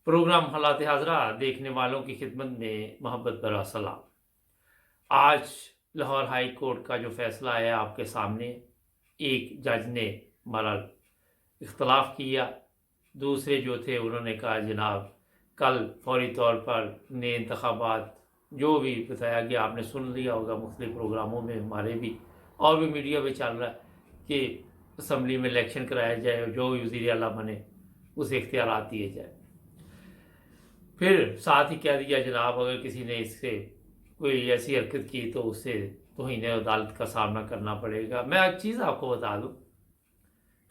Programme हालात हाज़रा देखने वालों की खिदमत में मोहब्बत भरा सलाम। आज लाहौर हाई कोर्ट का जो फैसला आया आपके सामने, एक जज ने बहरहाल इख्तलाफ किया, दूसरे जो थे उन्होंने कहा जनाब कल फौरी तौर पर नए इंतखाबात, जो भी बताया गया आपने सुन लिया होगा मुख्तलिफ प्रोग्रामों में, हमारे भी और भी मीडिया में चल रहा है कि असम्बली में इलेक्शन कराया जाए और जो वज़ीर आला बने उसे इख्तियारात दिए जाए। फिर साथ ही कह दिया जनाब अगर किसी ने इससे कोई ऐसी हरकत की तो उससे तौहीन अदालत का सामना करना पड़ेगा। मैं एक चीज़ आपको बता दूं,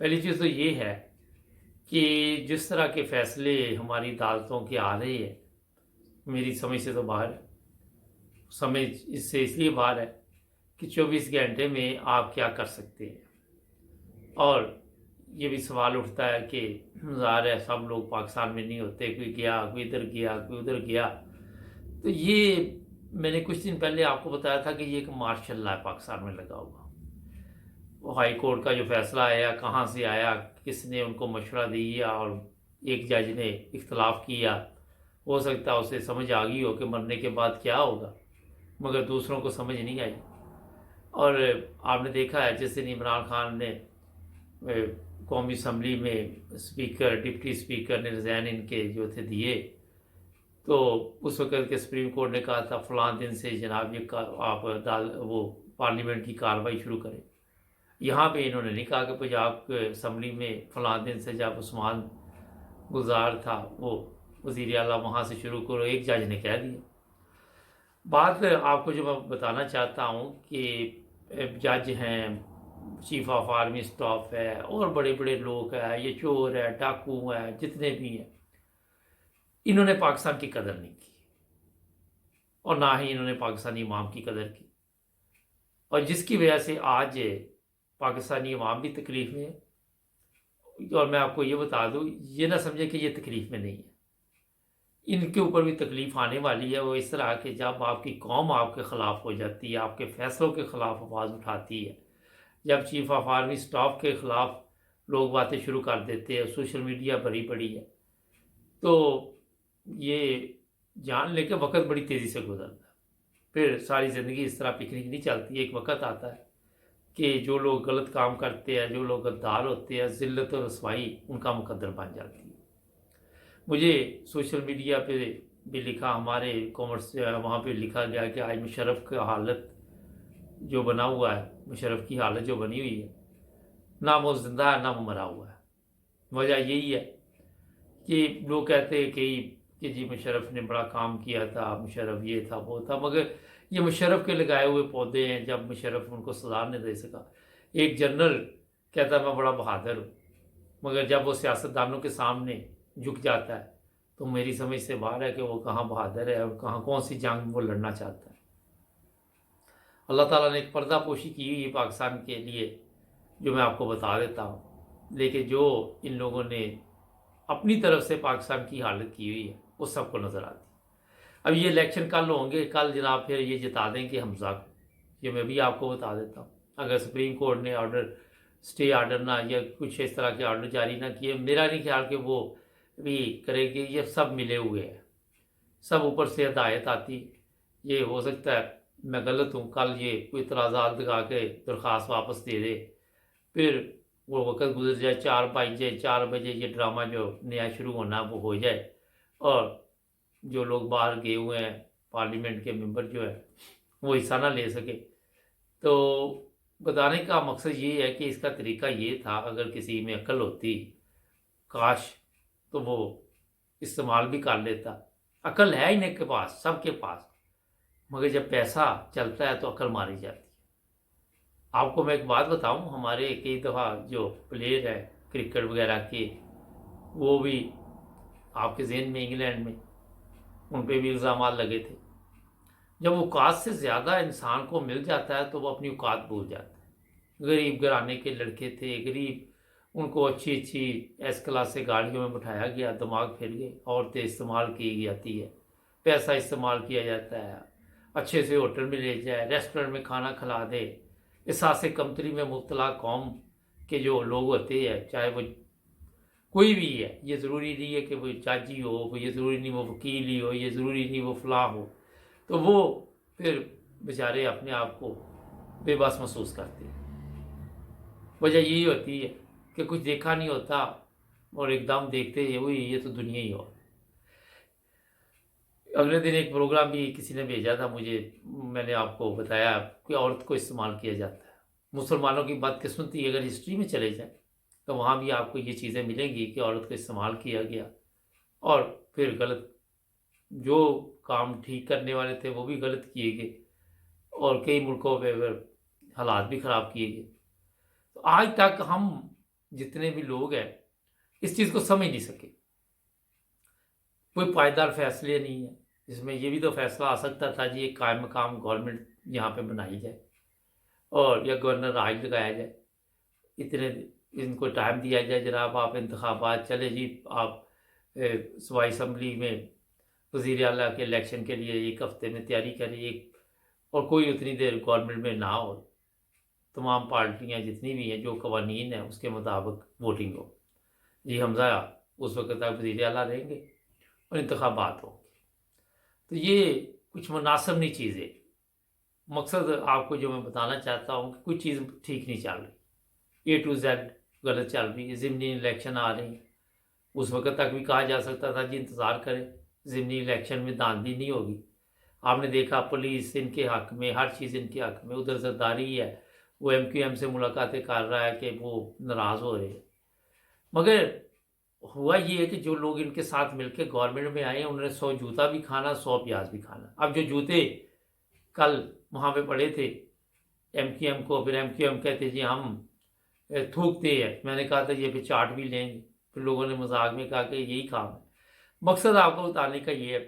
पहली चीज़ तो ये है कि जिस तरह के फैसले हमारी अदालतों के आ रहे हैं, मेरी समझ से तो बाहर है। समझ इससे इसलिए बाहर है कि 24 घंटे में आप क्या कर सकते हैं, और ये भी सवाल उठता है कि ज़ाहिर है सब लोग पाकिस्तान में नहीं होते, कोई गया, कोई इधर गया, कोई उधर गया। तो ये मैंने कुछ दिन पहले आपको बताया था कि ये एक मार्शल लॉ है पाकिस्तान में लगा हुआ। वो हाई कोर्ट का जो फैसला आया, कहाँ से आया, किसने उनको मशवरा दिया और एक जज ने इख्तलाफ किया। हो सकता है उसे समझ आ गई हो कि मरने के बाद क्या होगा, मगर दूसरों को समझ नहीं आई। और आपने देखा है जिस दिन इमरान खान ने कौमी असम्बली में स्पीकर, डिप्टी स्पीकर ने रिज़ाइन इनके जो थे दिए, तो उस वक़्त के सुप्रीम कोर्ट ने कहा था फ़लाँ दिन से जनाब ये आप वो पार्लियामेंट की कार्रवाई शुरू करें। यहाँ पे इन्होंने नहीं कहा कि पंजाब असम्बली में फ़लाँ दिन से जब उस्मान गुलजार था वो वज़ीर आला वहाँ से शुरू करो, एक जज ने कह दिया। बात आपको जो मैं बताना चाहता हूँ कि जज हैं, चीफ ऑफ आर्मी स्टाफ है और बड़े बड़े लोग हैं, ये चोर है, डाकू है, जितने भी हैं, इन्होंने पाकिस्तान की कदर नहीं की और ना ही इन्होंने पाकिस्तानी अवाम की कदर की, और जिसकी वजह से आज पाकिस्तानी अवाम भी तकलीफ़ में है। और मैं आपको ये बता दूँ, ये ना समझे कि ये तकलीफ़ में नहीं है, इनके ऊपर भी तकलीफ़ आने वाली है। वो इस तरह के जब आपकी कौम आपके ख़िलाफ़ हो जाती है, आपके फ़ैसलों के ख़िलाफ़ आवाज़ उठाती है, जब चीफ ऑफ आर्मी स्टाफ के ख़िलाफ़ लोग बातें शुरू कर देते हैं, सोशल मीडिया भरी पड़ी है, तो ये जान लेके वक्त बड़ी तेज़ी से गुजरता है। फिर सारी ज़िंदगी इस तरह पिकनिक नहीं चलती। एक वक्त आता है कि जो लोग गलत काम करते हैं, जो लोग गद्दार होते हैं, ज़िल्लत और रसवाई उनका मुकद्दर बन जाती है। मुझे सोशल मीडिया पे भी लिखा, हमारे कॉमर्स वहाँ पे लिखा गया कि आज मुशर्रफ की हालत जो बना हुआ है, मुशर्रफ की हालत जो बनी हुई है, ना वो जिंदा है ना वो मरा हुआ है। वजह यही है कि लोग कहते हैं कि जी मुशर्रफ ने बड़ा काम किया था, मुशर्रफ ये था वो था, मगर ये मुशर्रफ के लगाए हुए पौधे हैं। जब मुशर्रफ उनको सजा नहीं दे सका, एक जनरल कहता मैं बड़ा बहादुर हूँ, मगर जब वो सियासतदानों के सामने झुक जाता है तो मेरी समझ से बाहर है कि वो कहाँ बहादुर है और कहाँ कौन सी जंग वो लड़ना चाहता है। अल्लाह ताला ने एक पर्दा पोशी की हुई है पाकिस्तान के लिए, जो मैं आपको बता देता हूँ, लेकिन जो इन लोगों ने अपनी तरफ से पाकिस्तान की हालत की हुई है वो सबको नज़र आती है। अब ये इलेक्शन कल होंगे, कल जनाब फिर ये जिता देंगे हमजा को, ये मैं भी आपको बता देता हूँ। अगर सुप्रीम कोर्ट ने ऑर्डर, स्टे ऑर्डर ना या कुछ इस तरह के ऑर्डर जारी ना किए, मेरा नहीं ख्याल कि वो भी करेगी। ये सब मिले हुए हैं, सब ऊपर से हदायत आती। ये हो सकता है मैं गलत हूँ, कल ये कोई इतराज़ात दिखा के दरख्वास्त वापस दे दे, फिर वो वक्त गुजर जाए, 4 बज जाए, 4 बजे ये ड्रामा जो नया शुरू होना वो हो जाए, और जो लोग बाहर गए हुए हैं पार्लियामेंट के मेंबर जो है वो हिस्सा ना ले सके। तो बताने का मकसद ये है कि इसका तरीका ये था, अगर किसी में अक्ल होती काश तो वो इस्तेमाल भी कर लेता। अक्ल है इनके पास, सबके पास, मगर जब पैसा चलता है तो अक्ल मारी जाती है। आपको मैं एक बात बताऊं, हमारे कई दफ़ा जो प्लेयर है क्रिकेट वगैरह के, वो भी आपके जहन में इंग्लैंड में उन पर भी इल्ज़ाम लगे थे। जब औकात से ज़्यादा इंसान को मिल जाता है तो वो अपनी औकात भूल जाता है। गरीब घराने के लड़के थे, गरीब, उनको अच्छी अच्छी एस क्लास से गाड़ियों में बिठाया गया, दिमाग फिर गए, औरतें इस्तेमाल की जाती है, पैसा इस्तेमाल किया जाता है, अच्छे से होटल में ले जाए, रेस्टोरेंट में खाना खिला दे। एहसास कमतरी में मुब्तला कौम के जो लोग होते हैं, चाहे वो कोई भी है, ये ज़रूरी नहीं है कि वो जज ही हो, ये ज़रूरी नहीं वो वकील ही हो, ये ज़रूरी नहीं वो फलां हो, तो वो फिर बेचारे अपने आप को बेबस महसूस करते हैं। वजह यही होती है कि कुछ देखा नहीं होता और एकदम देखते हैं वही ये तो दुनिया ही हो। अगले दिन एक प्रोग्राम भी किसी ने भेजा था मुझे, मैंने आपको बताया कि औरत को इस्तेमाल किया जाता है। मुसलमानों की बदकिस्मती अगर हिस्ट्री में चले जाए तो वहाँ भी आपको ये चीज़ें मिलेंगी कि औरत को इस्तेमाल किया गया और फिर गलत जो काम ठीक करने वाले थे वो भी गलत किए गए और कई मुल्कों पे हालात भी ख़राब किए गए। तो आज तक हम जितने भी लोग हैं इस चीज़ को समझ नहीं सके, कोई पायदार फैसले नहीं है। इसमें ये भी तो फैसला आ सकता था जी एक कायम मकाम गवर्नमेंट यहाँ पे बनाई जाए और या गवर्नर राज लगाया जाए, इतने इनको टाइम दिया जाए, जनाब आप इंतखाबात चले जी, आप सूबाई असम्बली में वज़ीर आला के इलेक्शन के लिए एक हफ्ते में तैयारी करिए और कोई उतनी देर गवर्नमेंट में ना हो, तमाम पार्टियाँ जितनी भी हैं जो कवानीन है उसके मुताबिक वोटिंग हो जी, हमजा उस वक्त तक वज़ीर आला रहेंगे और इंतखाबात होंगे। तो ये कुछ मुनासिब नहीं चीज़ें। मकसद आपको जो मैं बताना चाहता हूँ कि कुछ चीज़ ठीक नहीं चल रही, A to Z गलत चल रही है। ज़िमनी इलेक्शन आ रही हैं, उस वक्त तक भी कहा जा सकता था जी इंतज़ार करें, ज़िमनी इलेक्शन में धांधली नहीं होगी। आपने देखा पुलिस इनके हक़ में, हर चीज़ इनके हक़ में, उधर जरदारी है वो MQM से मुलाकातें कर रहा है कि वो नाराज़ हो रहे हैं। मगर हुआ ये है कि जो लोग इनके साथ मिलकर गवर्नमेंट में आए हैं उन्होंने 100 जूता भी खाना, 100 प्याज भी खाना। अब जो जूते कल वहाँ पे पड़े थे MQM को, फिर MQM कहते जी हम थूकते हैं, मैंने कहा था ये फिर चाट भी लेंगे, फिर लोगों ने मजाक में कहा कि यही काम है। मकसद आपको बताने का ये है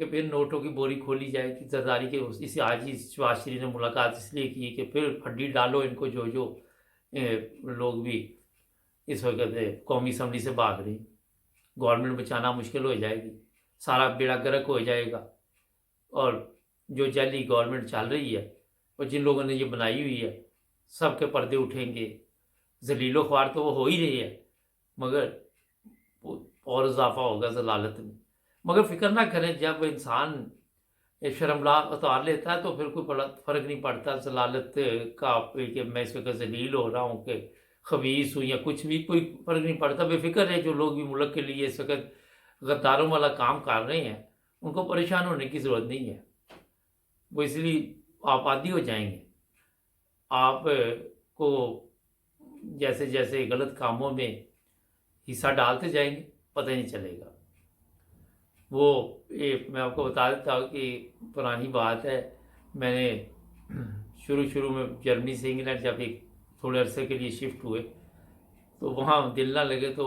कि फिर नोटों की बोरी खोली जाएगी। जरदारी के इसी आज ही शहबाज शरीफ ने मुलाकात इसलिए की कि फिर हड्डी डालो इनको, जो लोग भी इस वक्त कौमी असम्बली से भाग रही, गवर्नमेंट बचाना मुश्किल हो जाएगी, सारा बेड़ा गर्क हो जाएगा और जो जाली गवर्नमेंट चल रही है और जिन लोगों ने ये बनाई हुई है सबके पर्दे उठेंगे। जलीलो ख्वार तो वो हो ही रही है मगर और इजाफा होगा जलालत में। मगर फिक्र ना करें, जब इंसान शर्मला उतार लेता है तो फिर कोई बड़ा फ़र्क नहीं पड़ता जलालत का कि मैं इस वक्त जलील हो रहा हूँ कि खबीस हूँ या कुछ भी, कोई फ़र्क नहीं पड़ता। बेफिक्र है जो लोग भी मुल्क के लिए इस वक्त गद्दारों वाला काम कर रहे हैं उनको परेशान होने की ज़रूरत नहीं है, वो इसलिए आप आदी हो जाएंगे। आप को जैसे जैसे गलत कामों में हिस्सा डालते जाएंगे पता ही नहीं चलेगा। वो मैं आपको बता देता हूँ कि पुरानी बात है, मैंने शुरू में जर्मनी से इंग्लैंड जब एक थोड़े अरसे के लिए शिफ्ट हुए तो वहाँ दिल ना लगे तो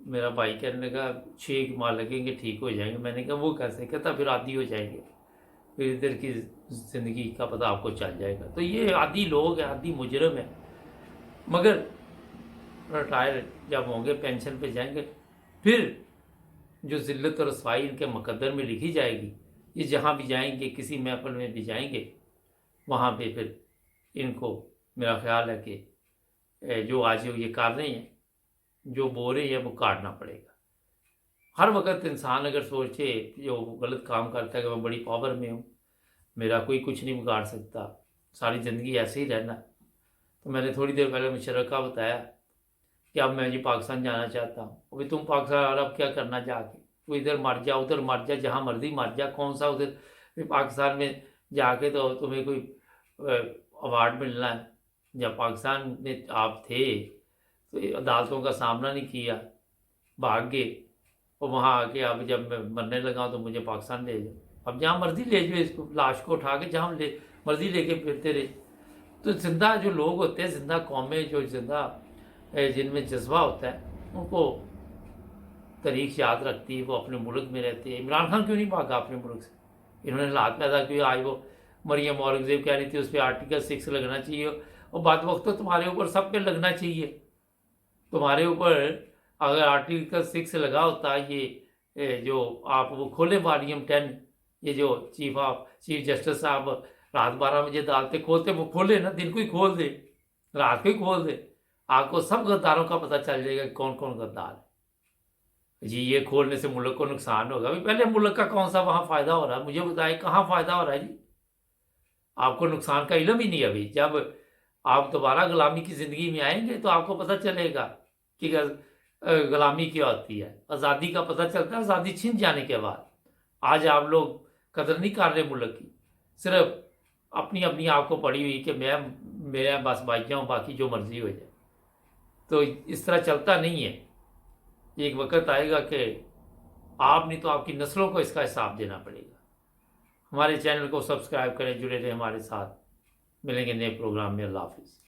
मेरा भाई कहने लगा 6 माह लगेंगे ठीक हो जाएंगे। मैंने कहा वो कैसे? कहता फिर आदी हो जाएंगे, फिर इधर की ज़िंदगी का पता आपको चल जाएगा। तो ये आदी लोग हैं, आदी मुजरम है, मगर रिटायर जब होंगे पेंशन पे जाएंगे फिर जो ज़िल्लत और रसवाई इनके मुकद्दर में लिखी जाएगी, ये जहाँ भी जाएंगे किसी महफिल में भी जाएंगे वहाँ पे फिर इनको मेरा ख्याल है कि जो आज ये कर रहे हैं, जो बो रहे हैं वो काटना पड़ेगा। हर वक्त इंसान अगर सोचे जो गलत काम करता है कि मैं बड़ी पावर में हूँ, मेरा कोई कुछ नहीं बिगाड़ सकता, सारी ज़िंदगी ऐसे ही रहना। तो मैंने थोड़ी देर पहले मुशर्रका बताया कि अब मैं जी पाकिस्तान जाना चाहता हूँ। अभी तुम पाकिस्तान और अब क्या करना जाके? तो इधर मर जा, उधर मर जा, जहाँ मर्जी मर जा, कौन सा उधर पाकिस्तान में जाके तो तुम्हें कोई अवार्ड मिलना है? जब पाकिस्तान में आप थे तो अदालतों का सामना नहीं किया, भाग गए और वहाँ आके अब जब मैं मरने लगा तो मुझे पाकिस्तान ले जाओ। अब जहाँ मर्जी ले जाओ, इसको लाश को उठा के जहाँ मर्जी लेके फिरते रहे। तो जिंदा जो लोग होते हैं, जिंदा कौमें जो जिंदा जिनमें जज्बा होता है उनको तारीख याद रखती है, वो अपने मुल्क में रहते हैं। इमरान खान क्यों नहीं भागा अपने मुल्क से? इन्होंने हालात पैदा किए। आज वो मरियम औरंगजेब कह रही थी उस पर आर्टिकल 6 लगना चाहिए और बाद वक्त तो तुम्हारे ऊपर सब पे लगना चाहिए। तुम्हारे ऊपर अगर आर्टिकल 6 लगा होता, ये जो आप वो खोले वॉल्यूम 10, ये जो चीफ जस्टिस साहब रात 12 बजे अदालतें खोलते, वो खोले ना, दिन को ही खोल दे, रात को ही खोल दे, आपको सब गद्दारों का पता चल जाएगा कौन कौन गद्दार है। जी ये खोलने से मुल्क को नुकसान होगा। अभी पहले मुल्क का कौन सा वहाँ फ़ायदा हो रहा है, मुझे बताएं कहाँ फ़ायदा हो रहा है जी? आपको नुकसान का इल्म ही नहीं है अभी। जब आप दोबारा गुलामी की ज़िंदगी में आएंगे तो आपको पता चलेगा कि गुलामी क्या होती है। आज़ादी का पता चलता है आज़ादी छिन जाने के बाद। आज आप लोग कदर नहीं कर रहे मुल्क की, सिर्फ अपनी अपनी आपको पड़ी हुई कि मैं बस बच जाऊँ, बाकी जो मर्जी हो जाए। तो इस तरह चलता नहीं है। एक वक्त आएगा कि आप नहीं तो आपकी नस्लों को इसका हिसाब देना पड़ेगा। हमारे चैनल को सब्सक्राइब करें, जुड़े रहें हमारे साथ। मिलेंगे नए प्रोग्राम में। अल्लाह हाफिज़।